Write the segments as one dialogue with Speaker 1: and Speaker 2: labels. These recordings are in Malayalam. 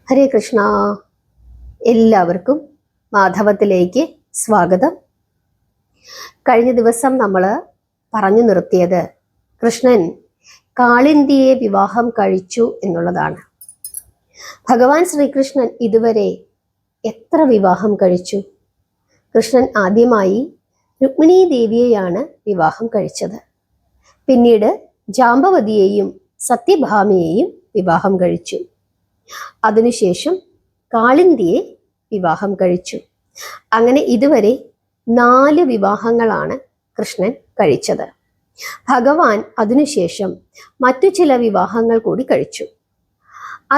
Speaker 1: ഹരേ കൃഷ്ണ. എല്ലാവർക്കും മാധവത്തിലേക്ക് സ്വാഗതം. കഴിഞ്ഞ ദിവസം നമ്മൾ പറഞ്ഞു നിർത്തിയത് കൃഷ്ണൻ കാളിന്തിയെ വിവാഹം കഴിച്ചു എന്നുള്ളതാണ്. ഭഗവാൻ ശ്രീകൃഷ്ണൻ ഇതുവരെ എത്ര വിവാഹം കഴിച്ചു? കൃഷ്ണൻ ആദ്യമായി രുക്മിണീ ദേവിയെയാണ് വിവാഹം കഴിച്ചത്. പിന്നീട് ജാമ്പവതിയെയും സത്യഭാമയെയും വിവാഹം കഴിച്ചു. അതിനുശേഷം കാളിന്തിയെ വിവാഹം കഴിച്ചു. അങ്ങനെ ഇതുവരെ 4 വിവാഹങ്ങളാണ് കൃഷ്ണൻ കഴിച്ചത്. ഭഗവാൻ അതിനുശേഷം മറ്റു ചില വിവാഹങ്ങൾ കൂടി കഴിച്ചു.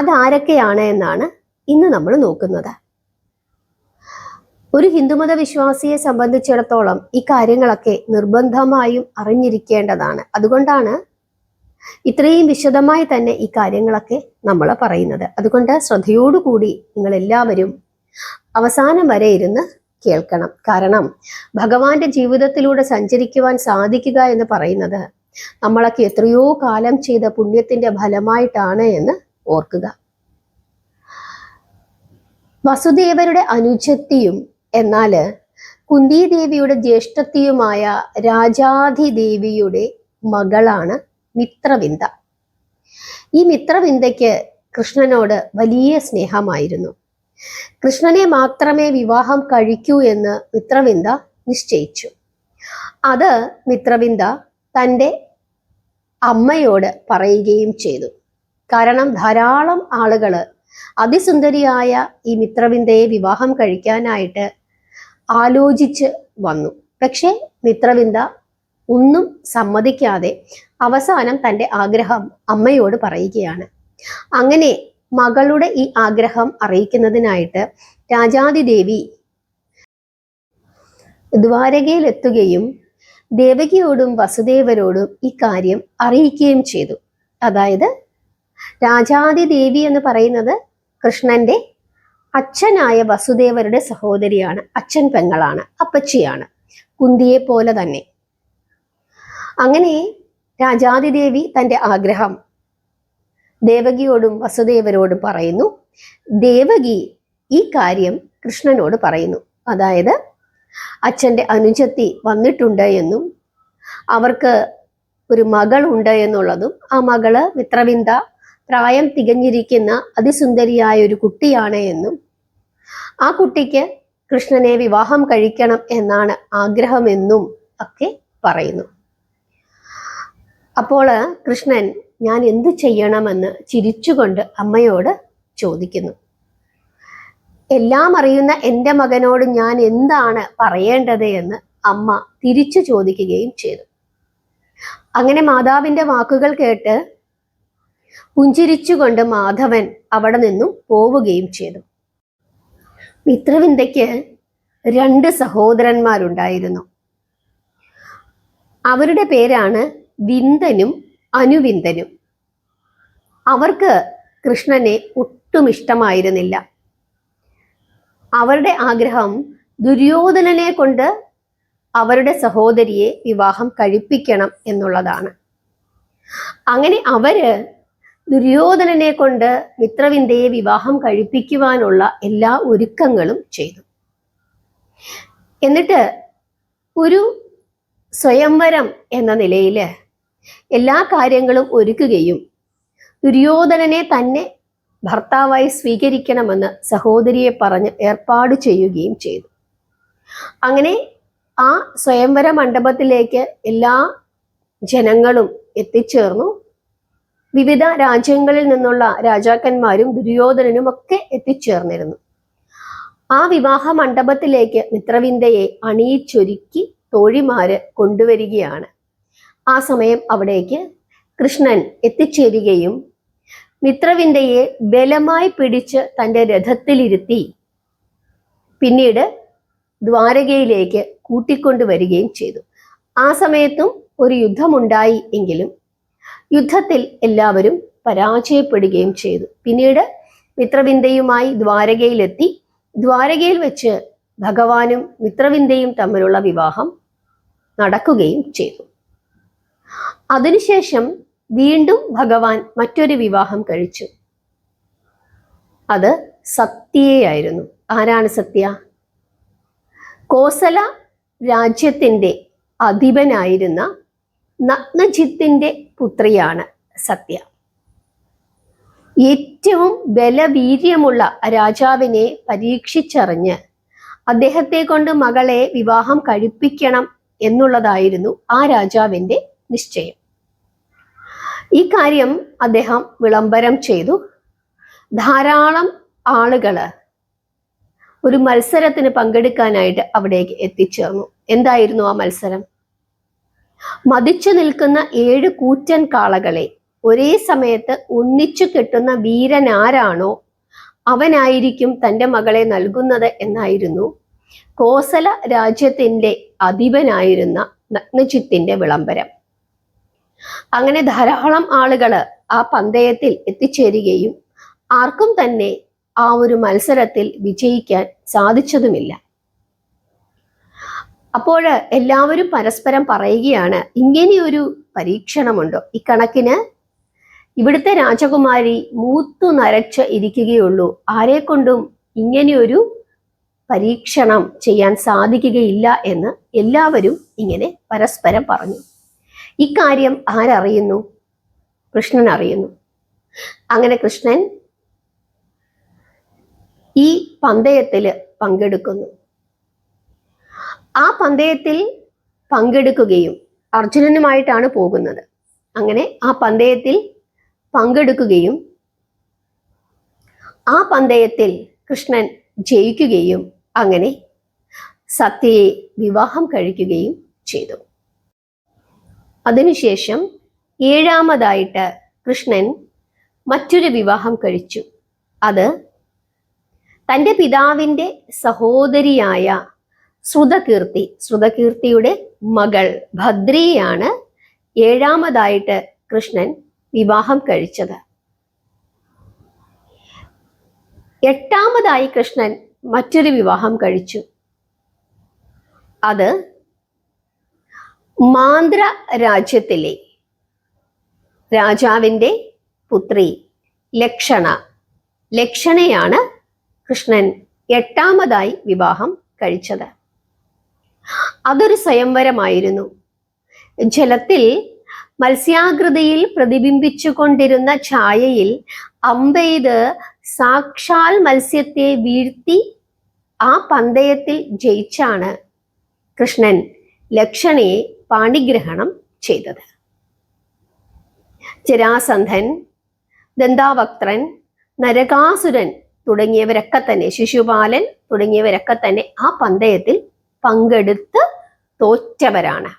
Speaker 1: അതാരൊക്കെയാണ് എന്നാണ് ഇന്ന് നമ്മൾ നോക്കുന്നത്. ഒരു ഹിന്ദുമത വിശ്വാസിയെ സംബന്ധിച്ചിടത്തോളം ഈ കാര്യങ്ങളൊക്കെ നിർബന്ധമായും അറിഞ്ഞിരിക്കേണ്ടതാണ്. അതുകൊണ്ടാണ് ഇത്രയും വിശദമായി തന്നെ ഈ കാര്യങ്ങളൊക്കെ നമ്മൾ പറയുന്നത്. അതുകൊണ്ട് ശ്രദ്ധയോടുകൂടി നിങ്ങൾ എല്ലാവരും അവസാനം വരെ ഇരുന്ന് കേൾക്കണം. കാരണം ഭഗവാന്റെ ജീവിതത്തിലൂടെ സഞ്ചരിക്കുവാൻ സാധിക്കുക എന്ന് പറയുന്നത് നമ്മളൊക്കെ എത്രയോ കാലം ചെയ്ത പുണ്യത്തിന്റെ ഫലമായിട്ടാണ് എന്ന് ഓർക്കുക. വസുദേവരുടെ അനുജത്തിയും എന്നാല് കുന്തിദേവിയുടെ ജ്യേഷ്ഠത്തിയുമായ രാജാധിദേവിയുടെ മകളാണ് മിത്രവിന്ദ. ഈ മിത്രവിന്ദയ്ക്ക് കൃഷ്ണനോട് വലിയ സ്നേഹമായിരുന്നു. കൃഷ്ണനെ മാത്രമേ വിവാഹം കഴിക്കൂ എന്ന് മിത്രവിന്ദ നിശ്ചയിച്ചു. അത് മിത്രവിന്ദ തൻ്റെ അമ്മയോട് പറയുകയും ചെയ്തു. കാരണം ധാരാളം ആളുകൾ അതിസുന്ദരിയായ ഈ മിത്രവിന്ദയെ വിവാഹം കഴിക്കാനായിട്ട് ആലോചിച്ച് വന്നു. പക്ഷേ മിത്രവിന്ദ ഒന്നും സമ്മതിക്കാതെ അവസാനം തൻ്റെ ആഗ്രഹം അമ്മയോട് പറയുകയാണ്. അങ്ങനെ മകളുടെ ഈ ആഗ്രഹം അറിയിക്കുന്നതിനായിട്ട് രാജാതിദേവി ദ്വാരകയിലെത്തുകയും ദേവകിയോടും വസുദേവരോടും ഈ കാര്യം അറിയിക്കുകയും ചെയ്തു. അതായത് രാജാതിദേവി എന്ന് പറയുന്നത് കൃഷ്ണന്റെ അച്ഛനായ വസുദേവരുടെ സഹോദരിയാണ്, അച്ഛൻ പെങ്ങളാണ്, അപ്പച്ചിയാണ്, കുന്തിയെ പോലെ തന്നെ. അങ്ങനെ രാജാതിദേവി തൻ്റെ ആഗ്രഹം ദേവകിയോടും വസുദേവരോടും പറയുന്നു. ദേവകി ഈ കാര്യം കൃഷ്ണനോട് പറയുന്നു. അതായത് അച്ഛൻ്റെ അനുജത്തി വന്നിട്ടുണ്ട് എന്നും അവർക്ക് ഒരു മകളുണ്ട് എന്നുള്ളതും ആ മകള് മിത്രവിന്ദ പ്രായം തികഞ്ഞിരിക്കുന്ന അതിസുന്ദരിയായ ഒരു കുട്ടിയാണ് എന്നും ആ കുട്ടിക്ക് കൃഷ്ണനെ വിവാഹം കഴിക്കണം എന്നാണ് ആഗ്രഹമെന്നും ഒക്കെ പറയുന്നു. അപ്പോൾ കൃഷ്ണൻ ഞാൻ എന്ത് ചെയ്യണമെന്ന് ചിരിച്ചുകൊണ്ട് അമ്മയോട് ചോദിക്കുന്നു. എല്ലാം അറിയുന്ന എൻ്റെ മകനോട് ഞാൻ എന്താണ് പറയേണ്ടത് എന്ന് അമ്മ തിരിച്ചു ചോദിക്കുകയും ചെയ്തു. അങ്ങനെ മാതാവിൻ്റെ വാക്കുകൾ കേട്ട് പുഞ്ചിരിച്ചുകൊണ്ട് മാധവൻ അവിടെ നിന്നും പോവുകയും ചെയ്തു. മിത്രവിന്ദയ്ക്ക് 2 സഹോദരന്മാരുണ്ടായിരുന്നു. അവരുടെ പേരാണ് വിന്ദനും അനുവിന്ദനും. അവർക്ക് കൃഷ്ണനെ ഒട്ടും ഇഷ്ടമായിരുന്നില്ല. അവരുടെ ആഗ്രഹം ദുര്യോധനനെ കൊണ്ട് അവരുടെ സഹോദരിയെ വിവാഹം കഴിപ്പിക്കണം എന്നുള്ളതാണ്. അങ്ങനെ അവര് ദുര്യോധനനെ കൊണ്ട് മിത്രവിന്ദയെ വിവാഹം കഴിപ്പിക്കുവാനുള്ള എല്ലാ ഒരുക്കങ്ങളും ചെയ്തു. എന്നിട്ട് ഒരു സ്വയംവരം എന്ന നിലയിൽ എല്ലാ കാര്യങ്ങളും ഒരുക്കുകയും ദുര്യോധനനെ തന്നെ ഭർത്താവായി സ്വീകരിക്കണമെന്ന് സഹോദരിയെ പറഞ്ഞ് ഏർപ്പാട് ചെയ്യുകയും ചെയ്തു. അങ്ങനെ ആ സ്വയംവര മണ്ഡപത്തിലേക്ക് എല്ലാ ജനങ്ങളും എത്തിച്ചേർന്നു. വിവിധ രാജ്യങ്ങളിൽ നിന്നുള്ള രാജാക്കന്മാരും ദുര്യോധനനും ഒക്കെ എത്തിച്ചേർന്നിരുന്നു. ആ വിവാഹ മണ്ഡപത്തിലേക്ക് മിത്രവിന്ദയെ അണിയിച്ചൊരുക്കി തോഴിമാര് കൊണ്ടുവരികയാണ്. ആ സമയം അവിടേക്ക് കൃഷ്ണൻ എത്തിച്ചേരുകയും മിത്രവിന്ദയെ ബലമായി പിടിച്ച് തൻ്റെ രഥത്തിലിരുത്തി പിന്നീട് ദ്വാരകയിലേക്ക് കൂട്ടിക്കൊണ്ടുവരികയും ചെയ്തു. ആ സമയത്തും ഒരു യുദ്ധമുണ്ടായി എങ്കിലും യുദ്ധത്തിൽ എല്ലാവരും പരാജയപ്പെടുകയും ചെയ്തു. പിന്നീട് മിത്രവിന്ദയുമായി ദ്വാരകയിലെത്തി. ദ്വാരകയിൽ വെച്ച് ഭഗവാനും മിത്രവിന്ദയും തമ്മിലുള്ള വിവാഹം നടക്കുകയും ചെയ്തു. അതിനുശേഷം വീണ്ടും ഭഗവാൻ മറ്റൊരു വിവാഹം കഴിച്ചു. അത് സത്യയായിരുന്നു. ആരാണ് സത്യ? കോസല രാജ്യത്തിൻ്റെ അധിപനായിരുന്ന നഗ്നജിത്തിന്റെ പുത്രിയാണ് സത്യ. ഏറ്റവും ബലവീര്യമുള്ള രാജാവിനെ പരീക്ഷിച്ചറിഞ്ഞ് അദ്ദേഹത്തെ കൊണ്ട് മകളെ വിവാഹം കഴിപ്പിക്കണം എന്നുള്ളതായിരുന്നു ആ രാജാവിൻ്റെ നിശ്ചയം. ഈ കാര്യം അദ്ദേഹം വിളംബരം ചെയ്തു. ധാരാളം ആളുകൾ ഒരു മത്സരത്തിന് പങ്കെടുക്കാനായിട്ട് അവിടേക്ക് എത്തിച്ചേർന്നു. എന്തായിരുന്നു ആ മത്സരം? മതിച്ചു നിൽക്കുന്ന 7 കൂറ്റൻ കാളകളെ ഒരേ സമയത്ത് ഒന്നിച്ചു കെട്ടുന്ന വീരൻ ആരാണോ അവനായിരിക്കും തൻ്റെ മകളെ നൽകുന്നത് എന്നായിരുന്നു കോസല രാജ്യത്തിൻ്റെ അധിപനായിരുന്ന നഗ്നജിത്തിന്റെ വിളംബരം. അങ്ങനെ ധാരാളം ആളുകൾ ആ പന്തയത്തിൽ എത്തിച്ചേരുകയും ആർക്കും തന്നെ ആ ഒരു മത്സരത്തിൽ വിജയിക്കാൻ സാധിച്ചതുമില്ല. അപ്പോൾ എല്ലാവരും പരസ്പരം പറയുകയാണ്, ഇങ്ങനെയൊരു പരീക്ഷണമുണ്ടോ? ഇക്കണക്കിന് ഇവിടുത്തെ രാജകുമാരി മൂത്തു നരച്ച് ഇരിക്കുകയുള്ളൂ, ആരെക്കൊണ്ടും ഇങ്ങനെയൊരു പരീക്ഷണം ചെയ്യാൻ സാധിക്കുകയില്ല എന്ന് എല്ലാവരും ഇങ്ങനെ പരസ്പരം പറഞ്ഞു. ഇക്കാര്യം ആരറിയുന്നു? കൃഷ്ണൻ അറിയുന്നു. അങ്ങനെ കൃഷ്ണൻ ഈ പന്തയത്തിൽ പങ്കെടുക്കുന്നു. ആ പന്തയത്തിൽ പങ്കെടുക്കുകയും അർജുനനുമായിട്ടാണ് പോകുന്നത്. അങ്ങനെ ആ പന്തയത്തിൽ പങ്കെടുക്കുകയും ആ പന്തയത്തിൽ കൃഷ്ണൻ ജയിക്കുകയും അങ്ങനെ സത്യയെ വിവാഹം കഴിക്കുകയും ചെയ്തു. അതിനുശേഷം 7ാമതായിട്ട് കൃഷ്ണൻ മറ്റൊരു വിവാഹം കഴിച്ചു. അത് തൻ്റെ പിതാവിൻ്റെ സഹോദരിയായ ശ്രുതകീർത്തിയുടെ മകൾ ഭദ്രയെയാണ് 7ാമതായിട്ട് കൃഷ്ണൻ വിവാഹം കഴിച്ചത്. 8ാമതായി കൃഷ്ണൻ മറ്റൊരു വിവാഹം കഴിച്ചു. അത് മാന്ദ്ര രാജ്യത്തിലെ രാജാവിൻ്റെ പുത്രി ലക്ഷണയാണ് കൃഷ്ണൻ 8ാമതായി വിവാഹം കഴിച്ചത്. അതൊരു സ്വയംവരമായിരുന്നു. ജലത്തിൽ മത്സ്യാകൃതിയിൽ പ്രതിബിംബിച്ചു കൊണ്ടിരുന്ന ഛായയിൽ അമ്പെയ്ത് സാക്ഷാൽ മത്സ്യത്തെ വീഴ്ത്തി ആ പന്തയത്തിൽ ജയിച്ചാണ് കൃഷ്ണൻ ലക്ഷണയെ പാണിഗ്രഹണം ചെയ്തത്. ജരാസന്ധൻ, ദന്താവക്ത്രൻ, നരകാസുരൻ തുടങ്ങിയവരൊക്കെ തന്നെ, ശിശുപാലൻ തുടങ്ങിയവരൊക്കെ തന്നെ ആ പന്തയത്തിൽ പങ്കെടുത്ത് തോറ്റവരാണ്.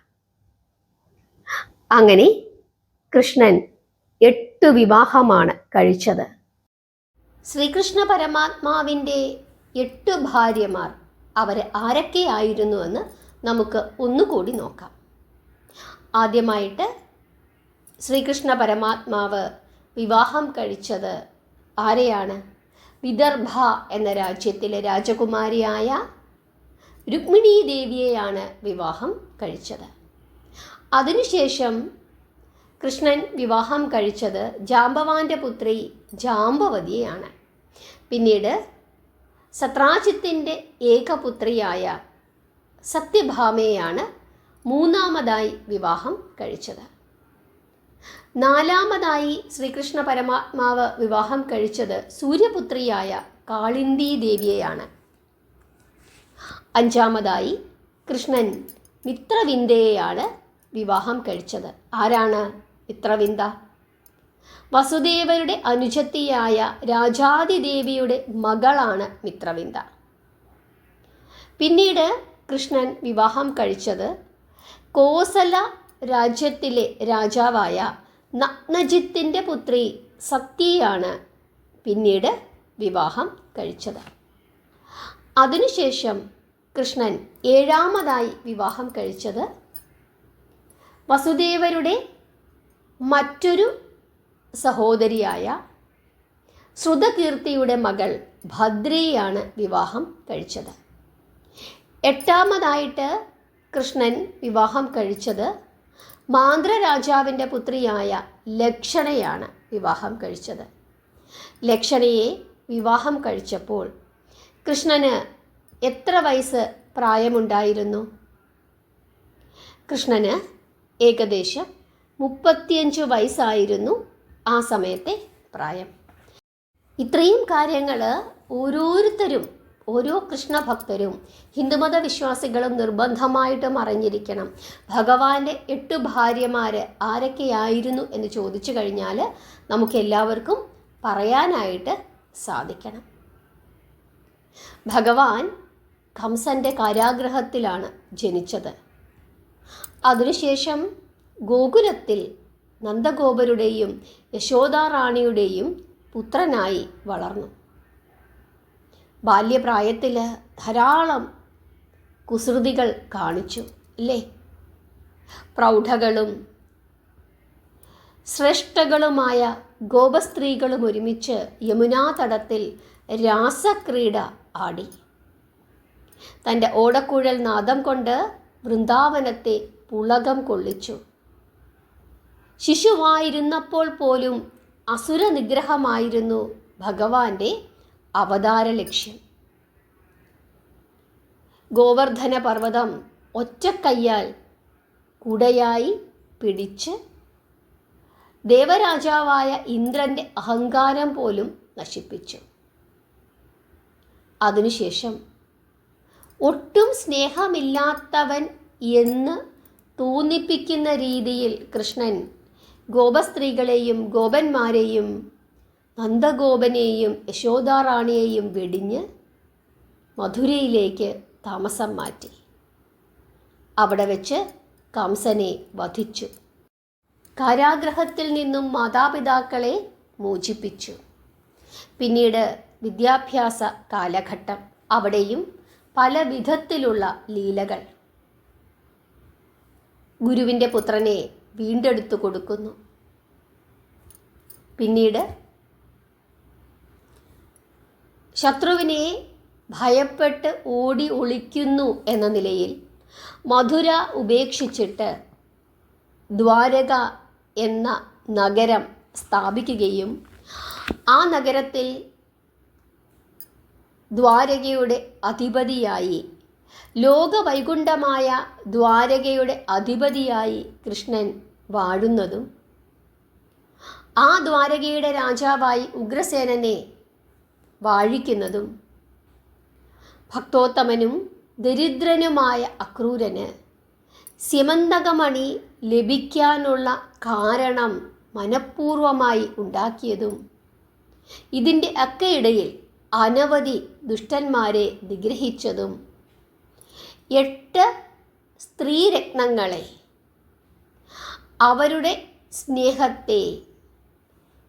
Speaker 1: അങ്ങനെ കൃഷ്ണൻ 8 വിവാഹമാണ് കഴിച്ചത്. ശ്രീകൃഷ്ണ പരമാത്മാവിൻ്റെ 8 ഭാര്യമാർ അവർ ആരൊക്കെയായിരുന്നുവെന്ന് നമുക്ക് ഒന്നുകൂടി നോക്കാം. ആദ്യമായിട്ട് ശ്രീകൃഷ്ണ പരമാത്മാവ് വിവാഹം കഴിച്ചത് ആരെയാണ്? വിദർഭ എന്ന രാജ്യത്തിലെ രാജകുമാരിയായ രുക്മിണീ ദേവിയെയാണ് വിവാഹം കഴിച്ചത്. അതിനുശേഷം കൃഷ്ണൻ വിവാഹം കഴിച്ചത് ജാംബവാന്റെ പുത്രി ജാംബവതിയെയാണ്. പിന്നീട് സത്രാജിത്തിൻ്റെ ഏകപുത്രിയായ സത്യഭാമയെയാണ് 3ാമതായി വിവാഹം കഴിച്ചത്. 4ാമതായി ശ്രീകൃഷ്ണ പരമാത്മാവ് വിവാഹം കഴിച്ചത് സൂര്യപുത്രിയായ കാളിന്ദി ദേവിയെയാണ്. 5ാമതായി കൃഷ്ണൻ മിത്രവിന്ദയെയാണ് വിവാഹം കഴിച്ചത്. ആരാണ് മിത്രവിന്ദ? വസുദേവരുടെ അനുജത്തിയായ രാജാതിദേവിയുടെ മകളാണ് മിത്രവിന്ദ. പിന്നീട് കൃഷ്ണൻ വിവാഹം കഴിച്ചത് കോസല രാജ്യത്തിലെ രാജാവായ നഗ്നജിത്തിന്റെ പുത്രി സത്യയാണ് പിന്നീട് വിവാഹം കഴിച്ചത്. അതിനുശേഷം കൃഷ്ണൻ 7ാമതായി വിവാഹം കഴിച്ചത് വസുദേവരുടെ മറ്റൊരു സഹോദരിയായ ശ്രുതകീർത്തിയുടെ മകൾ ഭദ്രയെയാണ് വിവാഹം കഴിച്ചത്. 8ാമതായിട്ട് കൃഷ്ണൻ വിവാഹം കഴിച്ചത് മാന്ദ്ര രാജാവിൻ്റെ പുത്രിയായ ലക്ഷണയാണ് വിവാഹം കഴിച്ചത്. ലക്ഷണയെ വിവാഹം കഴിച്ചപ്പോൾ കൃഷ്ണന് എത്ര വയസ്സ് പ്രായമുണ്ടായിരുന്നു? കൃഷ്ണന് ഏകദേശം 35 വയസ്സായിരുന്നു ആ സമയത്തെ പ്രായം. ഇത്രയും കാര്യങ്ങൾ ഓരോരുത്തരും, ഓരോ കൃഷ്ണഭക്തരും, ഹിന്ദുമത വിശ്വാസികളും നിർബന്ധമായിട്ടും അറിഞ്ഞിരിക്കണം. ഭഗവാന്റെ 8 ഭാര്യമാർ ആരൊക്കെയായിരുന്നു എന്ന് ചോദിച്ചു കഴിഞ്ഞാൽ നമുക്കെല്ലാവർക്കും പറയാനായിട്ട് സാധിക്കണം. ഭഗവാൻ കംസന്റെ കാരാഗൃഹത്തിലാണ് ജനിച്ചത്. അതിനുശേഷം ഗോകുലത്തിൽ നന്ദഗോപരുടെയും യശോദാറാണിയുടെയും പുത്രനായി വളർന്നു. ബാല്യപ്രായത്തിൽ ധാരാളം കുസൃതികൾ കാണിച്ചു അല്ലേ? പ്രൗഢകളും ശ്രേഷ്ഠകളുമായ ഗോപസ്ത്രീകളും ഒരുമിച്ച് യമുനാതടത്തിൽ രാസക്രീഡ ആടി. തൻ്റെ ഓടക്കുഴൽ നാദം കൊണ്ട് വൃന്ദാവനത്തെ പുളകം കൊള്ളിച്ചു. ശിശുവായിരുന്നപ്പോൾ പോലും അസുര നിഗ്രഹമായിരുന്നു ഭഗവാന്റെ അവതാര ലക്ഷ്യം. ഗോവർദ്ധന പർവ്വതം ഒറ്റക്കയ്യാൽ കുടയായി പിടിച്ച് ദേവരാജാവായ ഇന്ദ്രൻ്റെ അഹങ്കാരം പോലും നശിപ്പിച്ചു. അതിനുശേഷം ഒട്ടും സ്നേഹമില്ലാത്തവൻ എന്ന് തോന്നിപ്പിക്കുന്ന രീതിയിൽ കൃഷ്ണൻ ഗോപസ്ത്രീകളെയും ഗോപന്മാരെയും നന്ദഗോപനെയും യശോദാറാണിയെയും വെടിഞ്ഞ് മധുരയിലേക്ക് താമസം മാറ്റി. അവിടെ വെച്ച് കംസനെ വധിച്ചു. കാരാഗൃഹത്തിൽ നിന്നും മാതാപിതാക്കളെ മോചിപ്പിച്ചു. പിന്നീട് വിദ്യാഭ്യാസ കാലഘട്ടം. അവിടെയും പല വിധത്തിലുള്ള ലീലകൾ. ഗുരുവിൻ്റെ പുത്രനെ വീണ്ടെടുത്തു കൊടുക്കുന്നു. പിന്നീട് ശത്രുവിനെ ഭയപ്പെട്ട് ഓടി ഒളിക്കുന്നു എന്ന നിലയിൽ മധുര ഉപേക്ഷിച്ചിട്ട് ദ്വാരക എന്ന നഗരം സ്ഥാപിക്കുകയും ആ നഗരത്തിൽ ദ്വാരകയുടെ അധിപതിയായി, ലോകവൈകുണ്ഠമായ ദ്വാരകയുടെ അധിപതിയായി കൃഷ്ണൻ വാഴുന്നതും ആ ദ്വാരകയുടെ രാജാവായി ഉഗ്രസേനനെ വാഴിക്കുന്നതും ഭക്തോത്തമനും ദരിദ്രനുമായ അക്രൂരന് സ്യമന്തകമണി ലഭിക്കാനുള്ള കാരണം മനഃപൂർവമായി ഉണ്ടാക്കിയതും ഇതിൻ്റെ അക്കയിടയിൽ അനവധി ദുഷ്ടന്മാരെ നിഗ്രഹിച്ചതും 8 സ്ത്രീരത്നങ്ങളെ അവരുടെ സ്നേഹത്തെ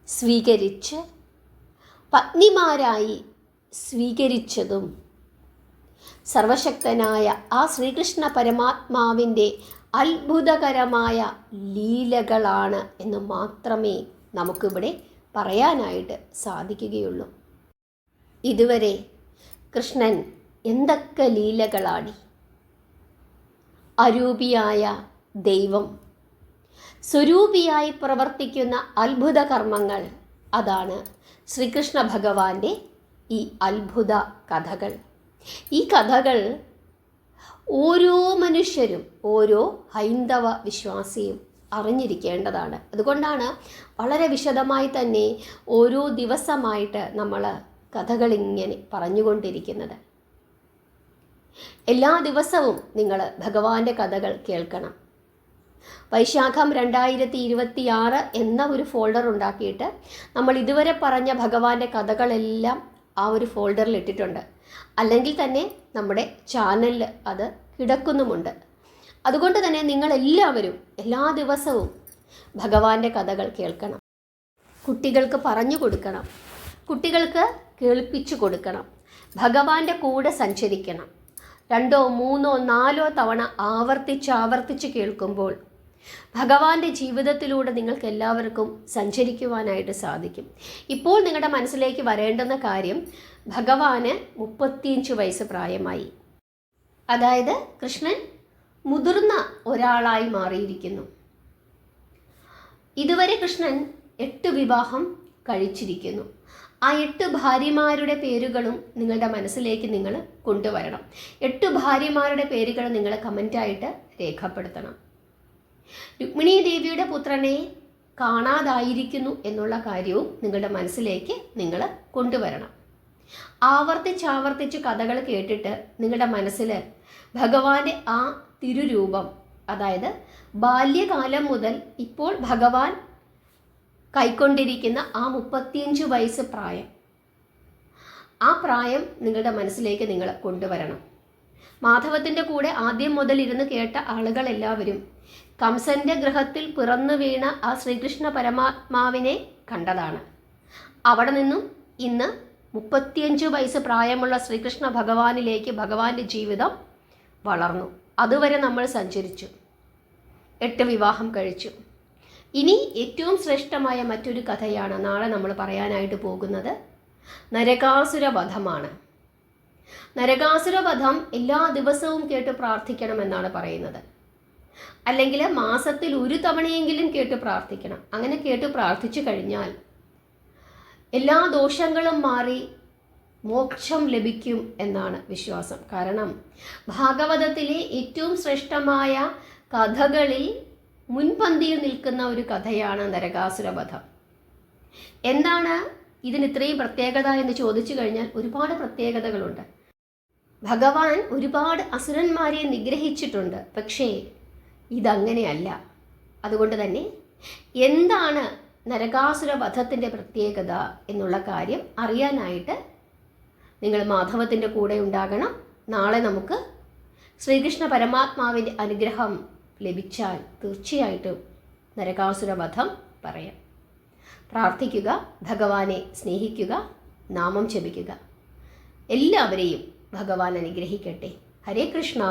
Speaker 1: സ്വീകരിച്ച് പത്നിമാരായി സ്വീകരിച്ചതും സർവശക്തനായ ആ ശ്രീകൃഷ്ണ പരമാത്മാവിൻ്റെ അത്ഭുതകരമായ ലീലകളാണ് എന്ന് മാത്രമേ നമുക്കിവിടെ പറയാനായിട്ട് സാധിക്കുകയുള്ളൂ. ഇതുവരെ കൃഷ്ണൻ എന്തൊക്കെ ലീലകളാടി. അരൂപിയായ ദൈവം സ്വരൂപിയായി പ്രവർത്തിക്കുന്ന അത്ഭുത കർമ്മങ്ങൾ, അതാണ് ശ്രീകൃഷ്ണ ഭഗവാന്റെ ഈ അത്ഭുത കഥകൾ. ഈ കഥകൾ ഓരോ മനുഷ്യരും, ഓരോ ഹൈന്ദവ വിശ്വാസിയും അറിഞ്ഞിരിക്കേണ്ടതാണ്. അതുകൊണ്ടാണ് വളരെ വിശദമായി തന്നെ ഓരോ ദിവസമായിട്ട് നമ്മൾ കഥകളിങ്ങനെ പറഞ്ഞുകൊണ്ടിരിക്കുന്നത്. എല്ലാ ദിവസവും നിങ്ങൾ ഭഗവാന്റെ കഥകൾ കേൾക്കണം. വൈശാഖം 2026 എന്ന ഒരു ഫോൾഡർ ഉണ്ടാക്കിയിട്ട് നമ്മൾ ഇതുവരെ പറഞ്ഞ ഭഗവാന്റെ കഥകളെല്ലാം ആ ഒരു ഫോൾഡറിൽ ഇട്ടിട്ടുണ്ട്. അല്ലെങ്കിൽ തന്നെ നമ്മുടെ ചാനലിൽ അത് കിടക്കുന്നുമുണ്ട്. അതുകൊണ്ട് തന്നെ നിങ്ങളെല്ലാവരും എല്ലാ ദിവസവും ഭഗവാന്റെ കഥകൾ കേൾക്കണം. കുട്ടികൾക്ക് പറഞ്ഞു കൊടുക്കണം, കുട്ടികൾക്ക് കേൾപ്പിച്ചു കൊടുക്കണം. ഭഗവാന്റെ കൂടെ സഞ്ചരിക്കണം. 2, 3, 4 തവണ ആവർത്തിച്ച് കേൾക്കുമ്പോൾ ഭഗവാന്റെ ജീവിതത്തിലൂടെ നിങ്ങൾക്ക് എല്ലാവർക്കും സഞ്ചരിക്കുവാനായിട്ട് സാധിക്കും. ഇപ്പോൾ നിങ്ങളുടെ മനസ്സിലേക്ക് വരേണ്ടുന്ന കാര്യം, ഭഗവാന് 35 വയസ്സ് പ്രായമായി. അതായത് കൃഷ്ണൻ മുതിർന്ന ഒരാളായി മാറിയിരിക്കുന്നു. ഇതുവരെ കൃഷ്ണൻ 8 വിവാഹം കഴിച്ചിരിക്കുന്നു. ആ 8 ഭാര്യമാരുടെ പേരുകളും നിങ്ങളുടെ മനസ്സിലേക്ക് നിങ്ങൾ കൊണ്ടുവരണം. 8 ഭാര്യമാരുടെ പേരുകൾ നിങ്ങൾ കമൻ്റായിട്ട് രേഖപ്പെടുത്തണം. രുക്മിണീ ദേവിയുടെ പുത്രനെ കാണാതായിരിക്കുന്നു എന്നുള്ള കാര്യവും നിങ്ങളുടെ മനസ്സിലേക്ക് നിങ്ങൾ കൊണ്ടുവരണം. ആവർത്തിച്ചാവർത്തിച്ച് കഥകൾ കേട്ടിട്ട് നിങ്ങളുടെ മനസ്സിൽ ഭഗവാന്റെ ആ തിരുരൂപം, അതായത് ബാല്യകാലം മുതൽ ഇപ്പോൾ ഭഗവാൻ കൈക്കൊണ്ടിരിക്കുന്ന ആ 35 വയസ്സ് പ്രായം, ആ പ്രായം നിങ്ങളുടെ മനസ്സിലേക്ക് നിങ്ങൾ കൊണ്ടുവരണം. മാധവത്തിൻ്റെ കൂടെ ആദ്യം മുതൽ ഇരുന്ന് കേട്ട ആളുകളെല്ലാവരും കംസന്റെ ഗൃഹത്തിൽ പിറന്നു വീണ ആ ശ്രീകൃഷ്ണ പരമാത്മാവിനെ കണ്ടതാണ്. അവിടെ നിന്നും ഇന്ന് 35 വയസ്സ് പ്രായമുള്ള ശ്രീകൃഷ്ണ ഭഗവാനിലേക്ക് ഭഗവാന്റെ ജീവിതം വളർന്നു. അതുവരെ നമ്മൾ സഞ്ചരിച്ചു, 8 വിവാഹം കഴിച്ചു. ഇനി ഏറ്റവും ശ്രേഷ്ഠമായ മറ്റൊരു കഥയാണ് നാളെ നമ്മൾ പറയാനായിട്ട് പോകുന്നത്. നരകാസുരവധമാണ്. നരകാസുരവധം എല്ലാ ദിവസവും കേട്ട് പ്രാർത്ഥിക്കണമെന്നാണ് പറയുന്നത്. അല്ലെങ്കിൽ മാസത്തിൽ 1 തവണയെങ്കിലും കേട്ട് പ്രാർത്ഥിക്കണം. അങ്ങനെ കേട്ട് പ്രാർത്ഥിച്ചു കഴിഞ്ഞാൽ എല്ലാ ദോഷങ്ങളും മാറി മോക്ഷം ലഭിക്കും എന്നാണ് വിശ്വാസം. കാരണം ഭാഗവതത്തിലെ ഏറ്റവും ശ്രേഷ്ഠമായ കഥകളിൽ മുൻപന്തിയിൽ നിൽക്കുന്ന ഒരു കഥയാണ് നരകാസുരവധം. എന്താണ് ഇതിന് ഇത്രയും പ്രത്യേകത എന്ന് ചോദിച്ചു കഴിഞ്ഞാൽ ഒരുപാട് പ്രത്യേകതകളുണ്ട്. ഭഗവാൻ ഒരുപാട് അസുരന്മാരെ നിഗ്രഹിച്ചിട്ടുണ്ട്, പക്ഷേ ഇതങ്ങനെയല്ല. അതുകൊണ്ട് തന്നെ എന്താണ് നരകാസുരവധത്തിൻ്റെ പ്രത്യേകത എന്നുള്ള കാര്യം അറിയാനായിട്ട് നിങ്ങൾ മാധവത്തിൻ്റെ കൂടെ ഉണ്ടാകണം. നാളെ നമുക്ക് ശ്രീകൃഷ്ണ പരമാത്മാവിൻ്റെ അനുഗ്രഹം ലഭിച്ചാൽ തീർച്ചയായിട്ടും നരകാസുരവധം പറയാം. പ്രാർത്ഥിക്കുക, ഭഗവാനെ സ്നേഹിക്കുക, നാമം ജപിക്കുക. എല്ലാവരെയും ഭഗവാൻ അനുഗ്രഹിക്കട്ടെ. ഹരേ കൃഷ്ണ.